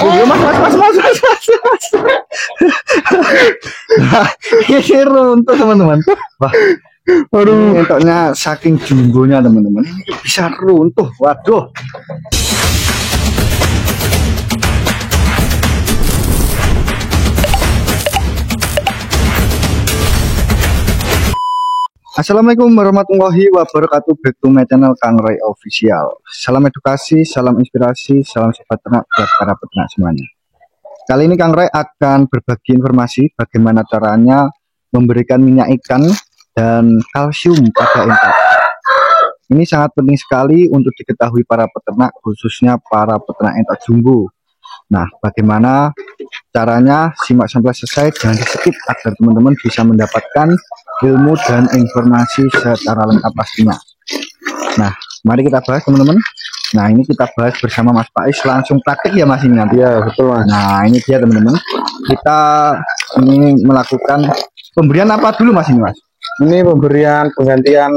Oh, mas. Nah, ini runtuh teman-teman. Wah, Aduh. entoknya saking jumbonya teman-teman. Ini bisa runtuh. Waduh. Assalamualaikum warahmatullahi wabarakatuh. Back to my channel Kang Ray Official. Salam edukasi, salam inspirasi, salam sobat ternak buat para peternak semuanya. Kali ini Kang Ray akan berbagi informasi bagaimana caranya memberikan minyak ikan dan kalsium pada entok. Ini sangat penting sekali untuk diketahui para peternak, khususnya para peternak entok jumbo. Nah, bagaimana caranya? Simak sampai selesai, jangan di skip agar teman-teman bisa mendapatkan ilmu dan informasi secara lengkap pastinya. Nah, mari kita bahas teman-teman. Nah, ini kita bahas bersama Mas Faiz, langsung praktik ya Mas ini nanti. Ya betul Mas. Nah, ini dia teman-teman. Kita ini melakukan pemberian apa dulu Mas ini Mas? Ini pemberian penggantian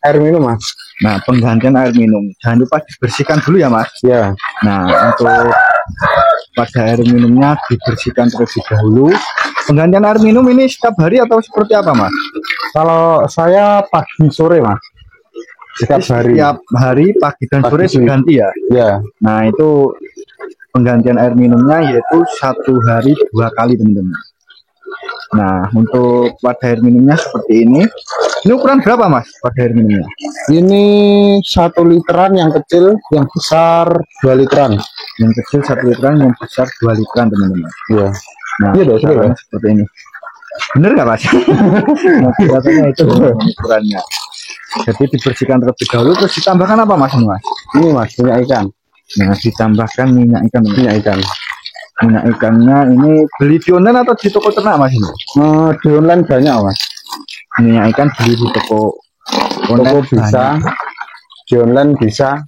air minum Mas. Nah, penggantian air minum. Jangan lupa dibersihkan dulu ya Mas. Ya. Nah, untuk pada air minumnya dibersihkan terlebih dahulu. Penggantian air minum ini setiap hari atau seperti apa Mas? Kalau saya pagi sore Mas. Setiap hari. Setiap hari pagi dan sore diganti ya? Ya. Nah, itu penggantian air minumnya yaitu 1 hari 2 kali teman-teman. Nah, untuk wadah air minumnya seperti ini. Ini ukuran berapa Mas wadah air minumnya? Ini 1 literan yang kecil, yang besar 2 literan. Yang kecil 1 literan, yang besar 2 literan teman-teman. Iya. Nah, iya dong, caranya seperti ini. Bener nggak Mas? Nah, katanya itu ukurannya. Jadi dibersihkan terlebih dahulu, terus ditambahkan apa Mas ini Mas? Ini Mas, minyak ikan. Nah, ditambahkan minyak ikan. Minyak ikan. Minyak ikannya ini beli di online atau di toko ternak Mas ini? Di online banyak Mas. Minyak ikan beli di toko online bisa, banyak. di online bisa.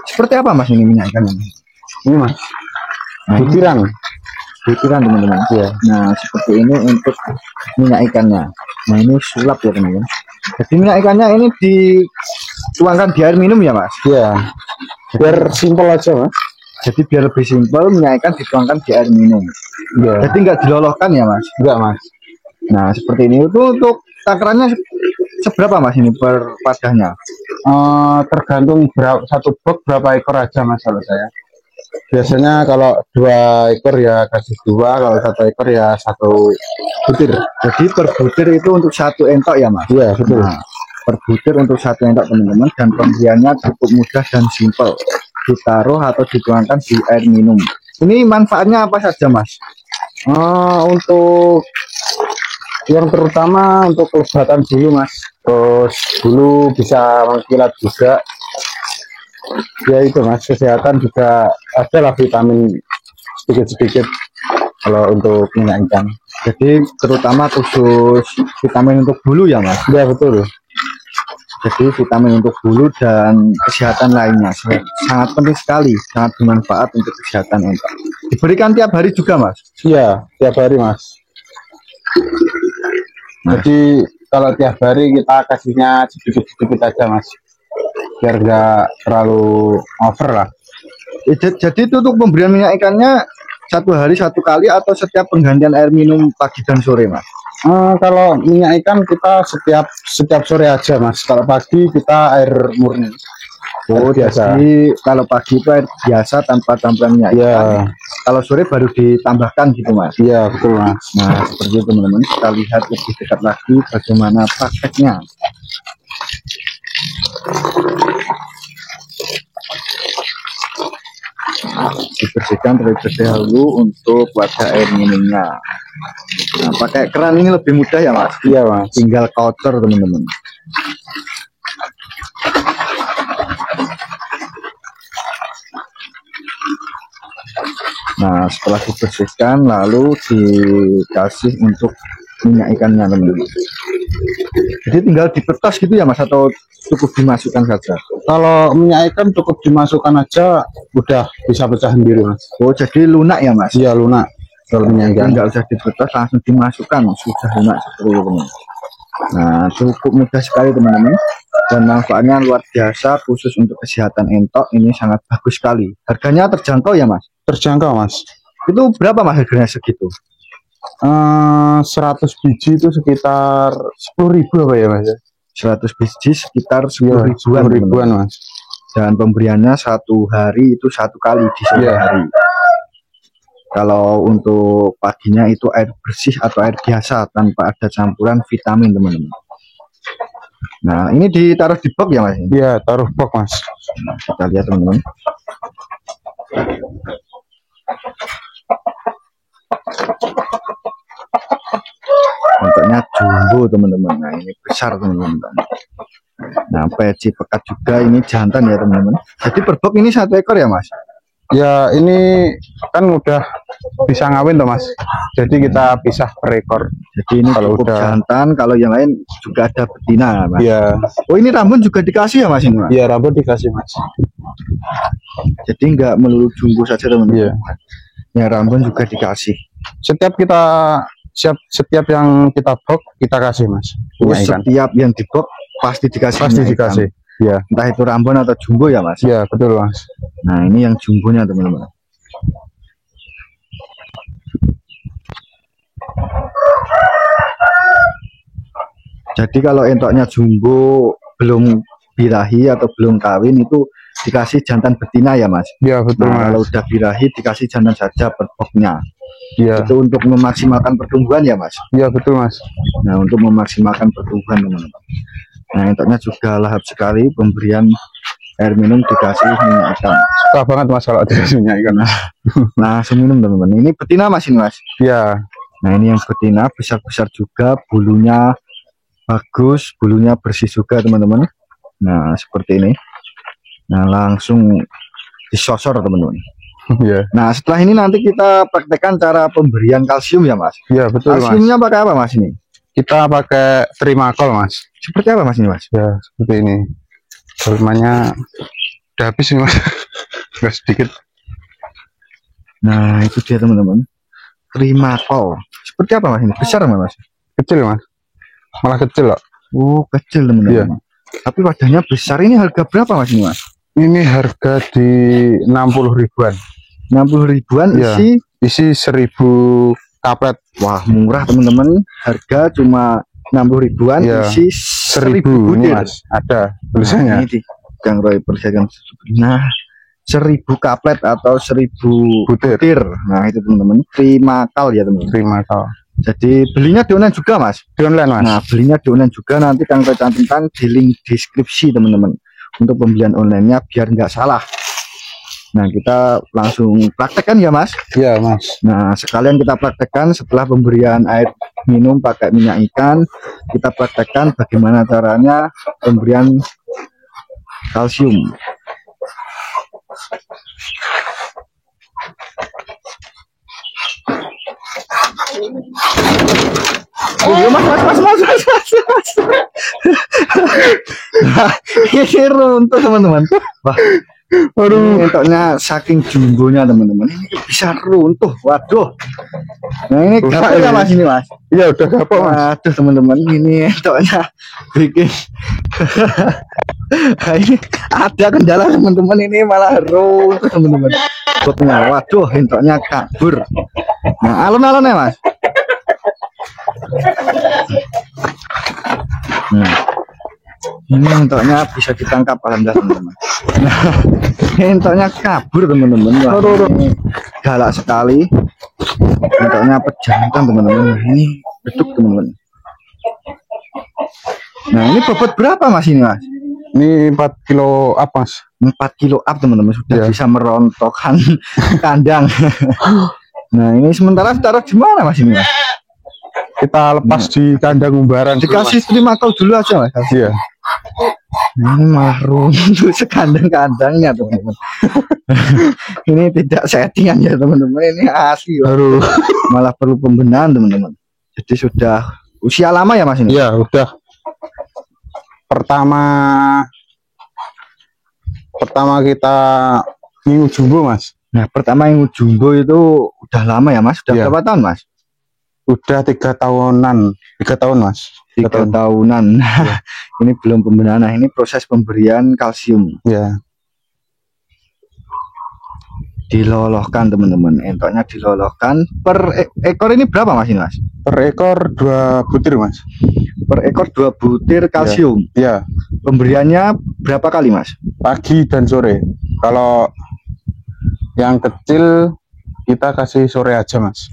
Seperti apa Mas ini minyak ikan ini? Ini Mas, Nah, butiran. butiran teman-teman. Ya. Nah, seperti ini untuk minyak ikannya. Nah, ini sulap ya teman-teman. Jadi minyak ikannya ini dituangkan di air minum ya Mas? Ya. Biar simpel aja Mas. Jadi biar lebih simpel, minyak ikan dituangkan di air minum. Ya. Jadi nggak diloloskan ya Mas? Enggak Mas. Nah, seperti ini. Itu untuk takarannya seberapa Mas ini per wadahnya? Tergantung satu box berapa ekor aja Mas kalau saya. Biasanya kalau 2 ekor ya kasih 2, kalau 1 ekor ya 1 butir. Jadi per butir itu untuk 1 entok ya Mas? Iya betul. Nah, per butir untuk 1 entok teman-teman, dan pemberiannya cukup mudah dan simpel. Ditaruh atau dituangkan di air minum. Ini manfaatnya apa saja Mas? Untuk yang terutama untuk kelebatan bulu Mas. Terus bulu bisa mengkilat juga. Ya itu Mas, kesehatan juga ada lah, vitamin sedikit-sedikit kalau untuk minyak ikan. Jadi terutama khusus vitamin untuk bulu ya Mas? Ya betul. Jadi vitamin untuk bulu dan kesehatan lainnya sangat penting sekali, sangat bermanfaat untuk kesehatan entok. Diberikan tiap hari juga Mas? Iya, tiap hari Mas. Jadi kalau tiap hari kita kasihnya sedikit-sedikit aja Mas, biar nggak terlalu over lah. Jadi itu untuk pemberian minyak ikannya 1 hari 1 kali atau setiap penggantian air minum pagi dan sore Mas? Kalau minyak ikan kita setiap sore aja Mas. Kalau pagi kita air murni. Oh, biasa. Jadi kalau pagi itu air biasa tanpa tambahan minyak ikan. Kalau sore baru ditambahkan gitu Mas? Iya betul Mas. Nah, seperti itu teman-teman. Kita lihat lebih dekat lagi bagaimana prakteknya. Dibersihkan terlebih dahulu untuk wadah air minumnya. Nah, pakai keran ini lebih mudah ya Mas? Iya Mas. Tinggal kotor teman-teman. Nah, setelah dibersihkan lalu dikasih untuk minyak ikannya teman-teman. Jadi tinggal dipetas gitu ya Mas, atau cukup dimasukkan saja? Kalau minyak ikan cukup dimasukkan aja, udah bisa pecah sendiri Mas. Oh, jadi lunak ya Mas? Iya lunak. Kalau minyak ikan nggak usah dipetas, langsung dimasukkan, sudah lunak seperti itu. Nah, cukup mudah sekali teman-teman. Dan manfaatnya luar biasa, khusus untuk kesehatan entok ini sangat bagus sekali. Harganya terjangkau ya Mas? Terjangkau Mas. Itu berapa Mas harganya segitu? 100 biji itu sekitar 10.000 apa ya Mas? 100 biji sekitar 10.000-an Mas. Dan pemberiannya satu hari itu satu kali di sore hari. Kalau untuk paginya itu air bersih atau air biasa tanpa ada campuran vitamin teman-teman. Nah ini ditaruh di box ya Mas? Iya, taruh box Mas. Nah, kita lihat teman-teman. Bentuknya jumbo teman-teman. Nah ini besar teman-teman. Nah peci pekat juga, ini jantan ya teman-teman. Jadi per box ini 1 ekor ya Mas? Ya ini kan udah bisa ngawin toh Mas, jadi kita pisah per ekor. Jadi ini kalau udah jantan, kalau yang lain juga ada betina Mas. Iya. Oh ini rambut juga dikasih ya Mas ini Mas? Iya, rambut dikasih Mas. Jadi nggak melulu jumbo saja teman-teman. Iya. Ya rambut juga dikasih. Setiap yang kita box kita kasih Mas. Setiap yang di box pasti dikasih. Pasti dikasih. Ya. Entah itu rambon atau jumbo ya Mas? Iya betul Mas. Nah ini yang jumbonya teman-teman. Jadi kalau entoknya jumbo belum birahi atau belum kawin itu dikasih jantan betina ya Mas? Iya betul Mas. Kalau udah birahi dikasih jantan saja per boxnya. Iya. Itu untuk memaksimalkan pertumbuhan ya Mas? Iya betul Mas. Nah untuk memaksimalkan pertumbuhan teman-teman. Nah entoknya juga lahap sekali, pemberian air minum dikasih minyak ikan. Suka banget Mas kalau dikasih minyak ikan. Nah minum teman-teman. Ini betina Mas ini Mas? Iya. Nah ini yang betina, besar-besar juga, bulunya bagus, bulunya bersih juga teman-teman. Nah seperti ini. Nah langsung disosor teman-teman. Iya. Nah setelah ini nanti kita praktekkan cara pemberian kalsium ya Mas? Iya betul Mas. Kalsiumnya pakai apa Mas ini? Kita pakai Trimakol Mas. Seperti apa Mas ini Mas? Ya seperti ini. Volumenya udah habis nih Mas. Nggak sedikit. Nah itu dia teman-teman, Trimakol. Seperti apa Mas ini? Besar Mas? Kecil Mas. Malah kecil loh. Oh kecil teman-teman. Iya. Tapi wadahnya besar. Ini harga berapa Mas ini Mas? Ini harga di 60 ribuan. 60 ribuan ya. Isi 1000 kaplet. Wah murah teman-teman. Harga cuma 60 ribuan ya. Isi 1000 butir. Mas. Ada tulisannya. Nah, ini Kang Roy persiakan. Nah 1000 kaplet atau 1000 butir. Nah itu teman-teman. Trimakol ya teman-teman. Trimakol. Jadi belinya di online juga Mas? Di online Mas. Nah belinya di online juga, nanti Kang Roy cantumkan di link deskripsi teman-teman untuk pembelian onlinenya biar nggak salah. Nah kita langsung praktekkan ya Mas? Iya Mas. Nah sekalian kita praktekkan setelah pemberian air minum pakai minyak ikan, kita praktekkan bagaimana caranya pemberian kalsium. Oh, mas. Nah, ini runtuh teman-teman. Wah, aduh, entoknya saking jumbonya teman-teman, ini bisa runtuh. Waduh. Nah ini gapok ya Mas ini Mas? Iya udah gapok Mas. Waduh teman-teman, ini entoknya bikin. Nah, ini ada kendala teman-teman, ini malah runtuh teman-teman. Waduh, entoknya kabur. Nah alun-alun ya Mas. Nah, ini entoknya bisa ditangkap alhamdulillah teman-teman. Nah, ini entoknya kabur teman-teman. Ini galak sekali. Entoknya pejangkan teman-teman. Ini beduk teman-teman. Nah ini bobot berapa Mas ini Mas? Ini 4 kilo up Mas. 4 kilo up teman-teman, sudah bisa merontokkan kandang. Nah ini sementara taruh di mana Mas ini Mas? Kita lepas di kandang umbaran. Dikasih Trimakol dulu aja Mas. Iya. Ini malah runtuh sekandang-kandangnya teman-teman. Ini tidak settingan ya teman-teman, ini asli. Aduh. Malah perlu pembenahan teman-teman. Jadi sudah usia lama ya Mas ini? Iya udah. Pertama kita ngingu jumbo Mas. Nah pertama yang jumbo itu udah lama ya Mas? Sudah berapa tahun Mas? Udah 3 tahunan, 3 tahun mas. 3 tahunan. Ini belum pembenahan. Nah, ini proses pemberian kalsium. Ya. Diloloskan teman-teman, entoknya diloloskan. Per ekor ini berapa mas ini mas? Per ekor 2 butir mas. Per ekor 2 butir kalsium. Ya. Pemberiannya berapa kali mas? Pagi dan sore. Kalau yang kecil kita kasih sore aja mas.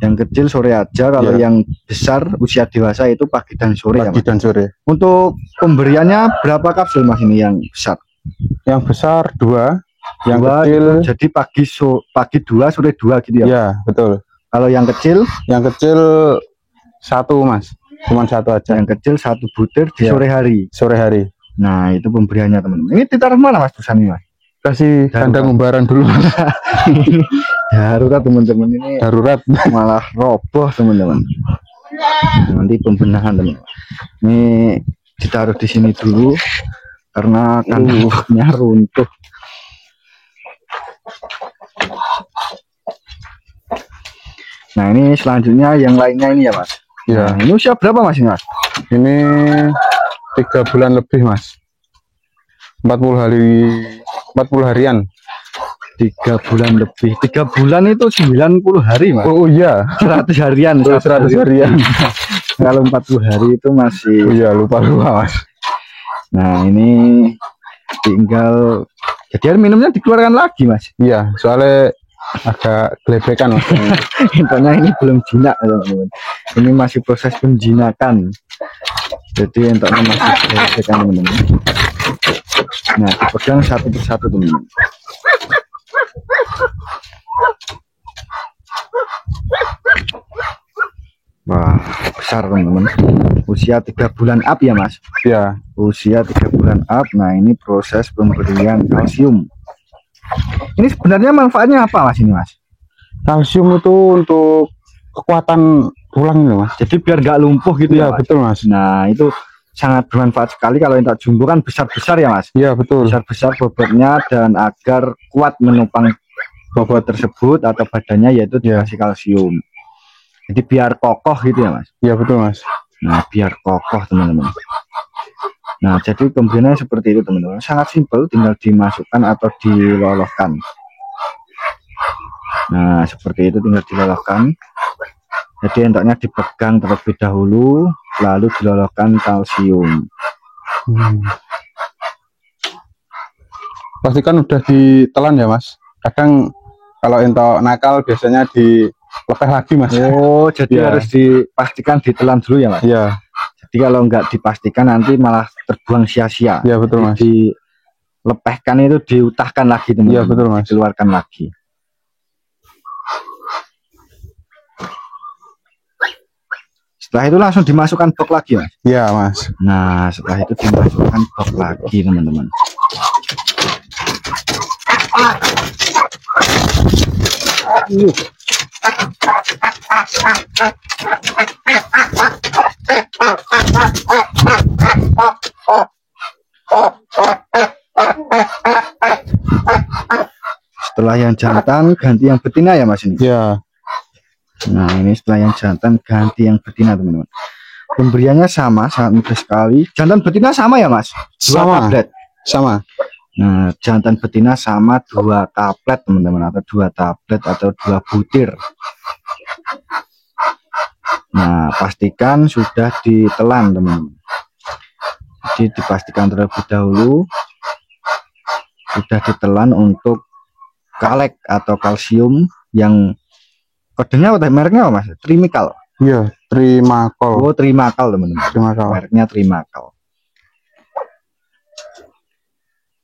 Yang kecil sore aja. Kalau yang besar usia dewasa itu pagi dan sore. Pagi dan sore. Untuk pemberiannya berapa kapsul mas ini yang besar? Yang besar 2. Yang 2 kecil jadi pagi 2 sore 2 gitu ya? Ya betul. Kalau yang kecil? Yang kecil 1 mas, cuman 1 aja. Yang kecil 1 butir di sore hari. Sore hari. Nah itu pemberiannya teman-teman. Ini ditaruh mana mas Tusan ini mas? Kasih kandang umbaran dulu mas. Darurat teman-teman, ini darurat malah roboh teman-teman. Nanti pembenahan teman-teman. Ini ditaruh di sini dulu karena kandangnya runtuh. Nah ini selanjutnya yang lainnya ini ya mas. Ya. Nah, ini usia berapa mas ini mas? Ini 3 bulan lebih mas. 40 harian. 3 bulan lebih. 3 bulan itu 90 hari mas. Oh iya. 100 harian. 100 harian. Kalau 40 hari itu masih. Oh iya lupa mas. Nah ini tinggal. Jadi air minumnya dikeluarkan lagi mas. Iya soalnya agak gelebekan mas. Intinya ini belum jinak teman-teman. Ini masih proses penjinakan. Jadi intinya masih gelebekan teman-teman. Nah dipegang satu persatu teman-teman. Wah besar teman-teman. Usia 3 bulan up ya mas? Ya. Usia 3 bulan up. Nah ini proses pemberian kalsium. Ini sebenarnya manfaatnya apa mas ini mas? Kalsium itu untuk kekuatan tulang ini mas. Jadi biar nggak lumpuh gitu ya mas? Betul mas. Nah itu sangat bermanfaat sekali. Kalau entok jumbo kan besar-besar ya mas? Iya betul. Besar-besar bobotnya, dan agar kuat menopang bobot tersebut atau badannya, yaitu dikasih kalsium. Jadi biar kokoh gitu ya mas? Iya betul mas. Nah biar kokoh teman-teman. Nah jadi pemberiannya seperti itu teman-teman. Sangat simpel, tinggal dimasukkan atau diloloskan. Nah seperti itu, tinggal diloloskan. Jadi entoknya dipegang terlebih dahulu, lalu diloloskan kalsium. Pastikan udah ditelan ya mas. Kadang kalau entok nakal biasanya dilepeh lagi mas. Oh jadi harus dipastikan ditelan dulu ya mas? Iya. Jadi kalau nggak dipastikan nanti malah terbuang sia-sia. Iya betul mas. Dilepehkan itu diutahkan lagi teman-teman. Iya betul mas. Dikeluarkan lagi. Setelah itu langsung dimasukkan box lagi mas? Iya mas. Nah setelah itu dimasukkan box lagi teman-teman. Setelah yang jantan ganti yang betina ya mas ini? Iya. Nah ini setelah yang jantan ganti yang betina teman-teman. Pemberiannya sama, sangat mudah sekali. Jantan betina sama ya mas? 2 tablet. Sama. Nah jantan betina sama 2 tablet teman-teman, atau 2 tablet atau 2 butir. Nah pastikan sudah ditelan teman-teman. Jadi dipastikan terlebih dahulu sudah ditelan untuk kalek atau kalsium yang kodenya apa, mereknya apa mas? Trimikal. Iya, Trimakol. Oh Trimakal teman-teman. Trimakol. Mereknya Trimakal.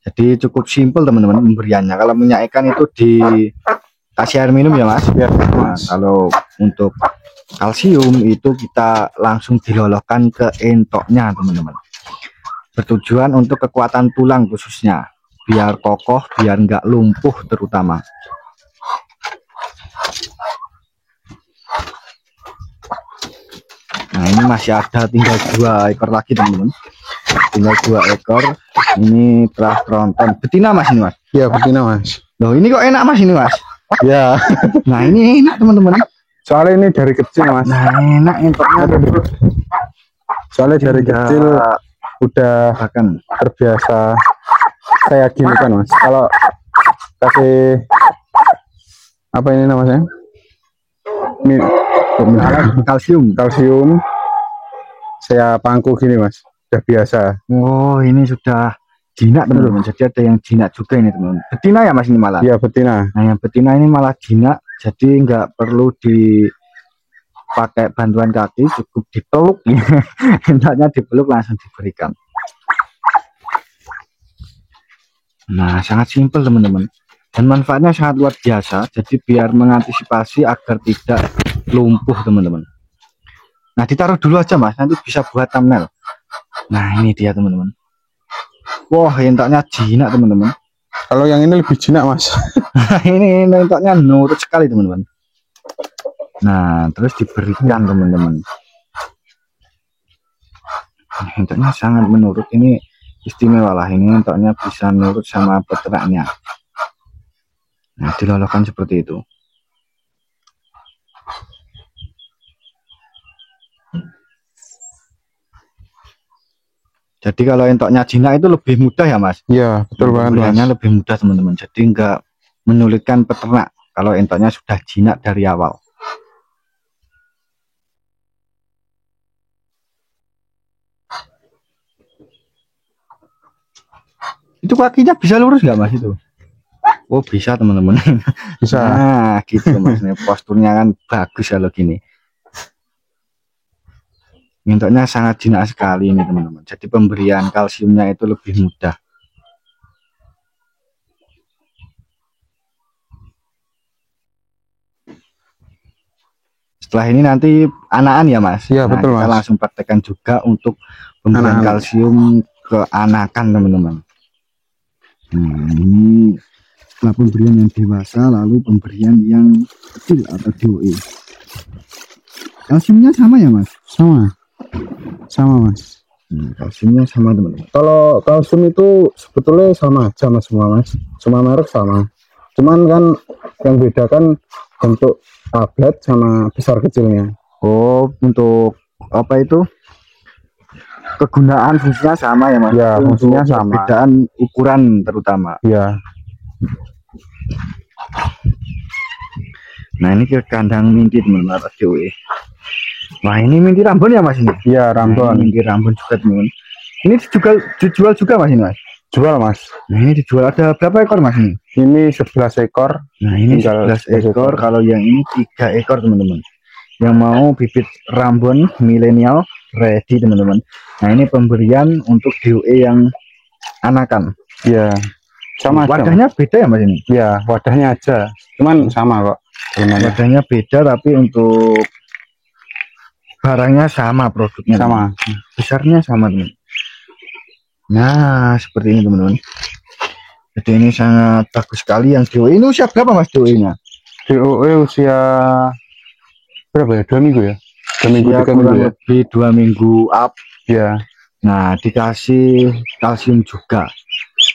Jadi cukup simpel teman-teman pemberiannya. Kalau minyak ikan itu dikasih air minum ya mas? Ya, nah, kalau untuk kalsium itu kita langsung diloloskan ke entoknya teman-teman. Bertujuan untuk kekuatan tulang khususnya, biar kokoh, biar nggak lumpuh terutama. Nah ini masih ada tinggal 2 ekor lagi teman-teman. Tinggal 2 ekor. Ini telah tronton. Betina mas ini mas? Iya betina mas. Loh ini kok enak mas ini mas? Ya. Nah ini enak teman-teman. Soalnya ini dari kecil mas. Nah enak entoknya. Soalnya dari kecil udah bahkan terbiasa kayak gini kan mas. Kalau kasih apa ini namanya? Kalsium. Saya pangku gini mas. Udah biasa. Oh ini sudah jinak teman-teman. Jadi ada yang jinak juga ini teman-teman. Betina ya mas ini malah. Iya betina. Nah yang betina ini malah jinak. Jadi nggak perlu dipakai bantuan kaki, cukup dipeluk. Entoknya dipeluk langsung diberikan. Nah sangat simpel teman-teman. Dan manfaatnya sangat luar biasa. Jadi biar mengantisipasi agar tidak lumpuh teman-teman. Nah ditaruh dulu aja mas, nanti bisa buat thumbnail. Nah ini dia teman-teman. Wah entoknya jinak teman-teman. Kalau yang ini lebih jinak mas. ini entoknya nurut sekali teman-teman. Nah terus diberikan teman-teman. Entoknya sangat menurut, ini istimewa lah, ini entoknya bisa nurut sama peternaknya. Nah dilolokan seperti itu. Jadi kalau entoknya jinak itu lebih mudah ya mas. Iya betul banget mas. Lebih mudah teman-teman. Jadi enggak menyulitkan peternak kalau entoknya sudah jinak dari awal. Itu kakinya bisa lurus nggak mas itu? Oh bisa teman-teman. Bisa. Nah gitu mas. Posturnya kan bagus kalau gini. Entoknya sangat jinak sekali ini teman-teman. Jadi pemberian kalsiumnya itu lebih mudah. Setelah ini nanti anakan ya mas. Iya betul kita mas. langsung praktekkan juga untuk pemberian kalsium ke anakan teman-teman. Nah ini setelah pemberian yang dewasa, lalu pemberian yang kecil atau DOE. Kalsiumnya sama ya mas? Sama mas. Kalsiumnya sama teman-teman. Kalau kalsium itu sebetulnya sama aja mas semua mas. Semua merek sama. Cuman kan yang beda kan bentuk tablet sama besar kecilnya. Oh untuk apa itu? Kegunaan fungsinya sama ya mas? Ya fungsinya sama. Perbedaan ukuran terutama. Ya. Nah ini ke kandang minti teman-teman. Wah ini minti Rambon ya mas ini? Iya Rambon. Nah, minti Rambon juga teman. Ini dijual juga mas ini mas? Jual mas. Nah ini dijual, ada berapa ekor mas ini? Ini 11 ekor. Nah ini 11 ekor. Kalau yang ini 3 ekor teman-teman. Yang mau bibit Rambon milenial ready teman-teman. Nah ini pemberian untuk DOE yang anakan. Iya. Sama wadahnya aja, beda ya mas ini? Iya wadahnya aja. Cuman sama kok. Wadahnya beda tapi untuk barangnya sama, produknya sama, besarnya sama teman. Nah seperti ini teman-teman. Jadi ini sangat bagus sekali yang DOE. Ini usia berapa mas DOE nya? DOE usia berapa ya? 2 minggu ya? 2 minggu, ya, 3 minggu ya? lebih 2 minggu up ya. Nah dikasih kalsium juga.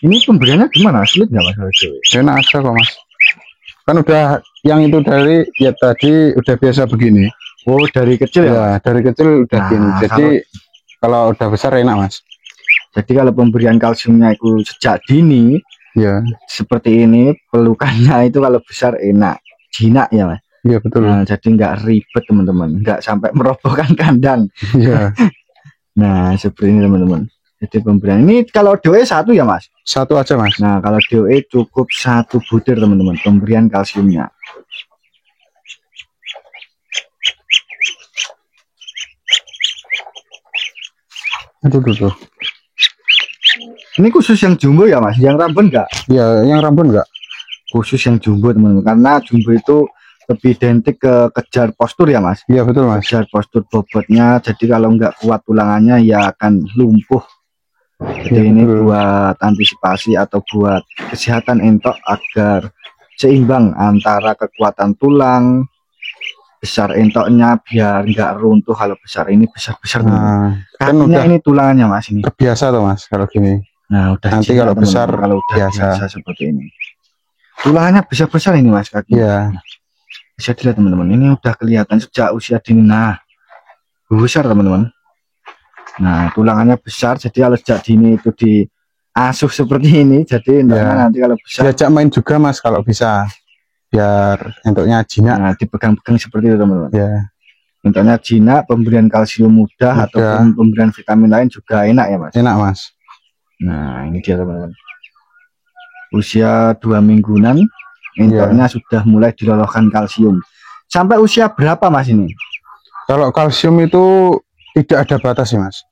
Ini pemberiannya gimana? Sulit nggak mas DOE? Enak aja kok mas. Kan udah yang itu dari ya tadi udah biasa begini. Oh dari kecil ya? Dari kecil udah gini. Jadi kalau udah besar enak mas. Jadi kalau pemberian kalsiumnya itu sejak dini, ya seperti ini, pelukannya itu kalau besar enak, jinak ya mas. Iya betul. Nah, jadi nggak ribet teman-teman, nggak sampai merobohkan kandang. Iya. Nah seperti ini teman-teman. Jadi pemberian ini kalau DOE 1 ya mas? 1 aja mas. Nah kalau DOE cukup 1 butir teman-teman pemberian kalsiumnya. Aduh tuh. Ini khusus yang jumbo ya mas? Yang Rambon enggak? Iya yang Rambon enggak. Khusus yang jumbo teman-teman. Karena jumbo itu lebih identik ke kejar postur ya mas? Iya betul mas. Kejar postur bobotnya. Jadi kalau enggak kuat tulangannya ya akan lumpuh. Jadi ya, ini betul. Buat antisipasi atau buat kesehatan entok agar seimbang antara kekuatan tulang, besar entoknya biar nggak runtuh. Kalau besar ini besar-besar kan udah ini tulangannya mas, ini terbiasa tuh mas kalau gini. Nah udah nanti kalau besar kalau udah biasa seperti ini tulangannya besar-besar ini mas kaki. Iya. Bisa dilihat teman-teman, ini udah kelihatan sejak usia dini. Nah, besar teman-teman. Nah, tulangannya besar, jadi kalau sejak dini itu diasuh seperti ini, jadi nanti kalau besar diajak main juga mas kalau bisa, biar entuknya jinak. Nah, dipegang-pegang seperti itu teman-teman. Ya, entuknya jinak, pemberian kalsium mudah ataupun pemberian vitamin lain juga enak ya mas. Enak mas. Nah, ini dia teman-teman, usia 2 mingguan entuknya sudah mulai diloloskan kalsium. Sampai usia berapa mas ini? Kalau kalsium itu tidak ada batas sih mas,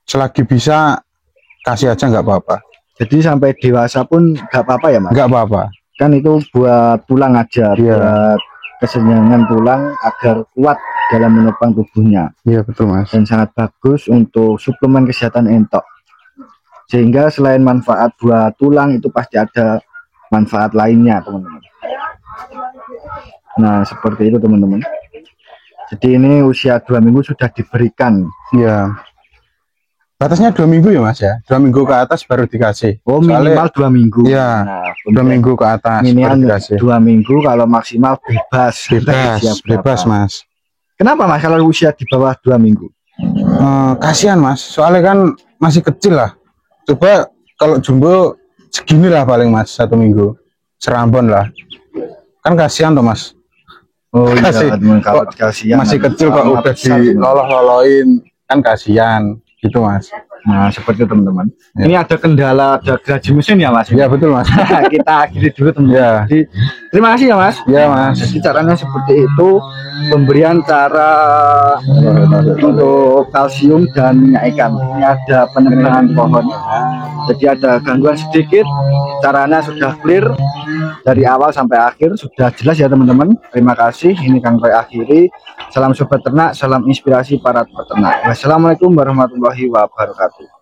selagi bisa kasih aja nggak apa-apa. Jadi sampai dewasa pun nggak apa-apa ya mas? Nggak apa-apa, kan itu buat tulang aja, buat kesenjangan tulang agar kuat dalam menopang tubuhnya. Iya betul mas. Dan sangat bagus untuk suplemen kesehatan entok, sehingga selain manfaat buat tulang itu pasti ada manfaat lainnya teman-teman. Nah seperti itu teman-teman. Jadi ini usia 2 minggu sudah diberikan. Iya. Batasnya 2 minggu ya mas ya. 2 minggu ke atas baru dikasih. Oh minimal 2 minggu. Iya. Nah, 2 minggu ke atas. Minimal 2 minggu, kalau maksimal bebas. Bebas mas. Kenapa mas kalau usia di bawah 2 minggu? Kasihan mas. Soalnya kan masih kecil lah. Coba kalau jumbo segini lah paling mas, 1 minggu. Serambon lah. Kan kasihan tuh mas. Oh iya, kalau kasihan masih kecil kok udah diloloh-lolohin, kan kasihan gitu mas. Nah seperti itu teman-teman. Ini ada kendala, ada gergaji mesin ya mas? Ya betul mas. Kita akhiri dulu teman-teman. Jadi, terima kasih ya mas. Ya mas. Jadi caranya seperti itu, pemberian cara untuk kalsium dan minyak ikan. Ini ada penebangan pohon, jadi ada gangguan sedikit. Caranya sudah clear dari awal sampai akhir, sudah jelas ya teman-teman. Terima kasih. Ini Kang Roy akhiri. Salam sobat ternak, salam inspirasi para peternak. Wassalamualaikum warahmatullahi wabarakatuh.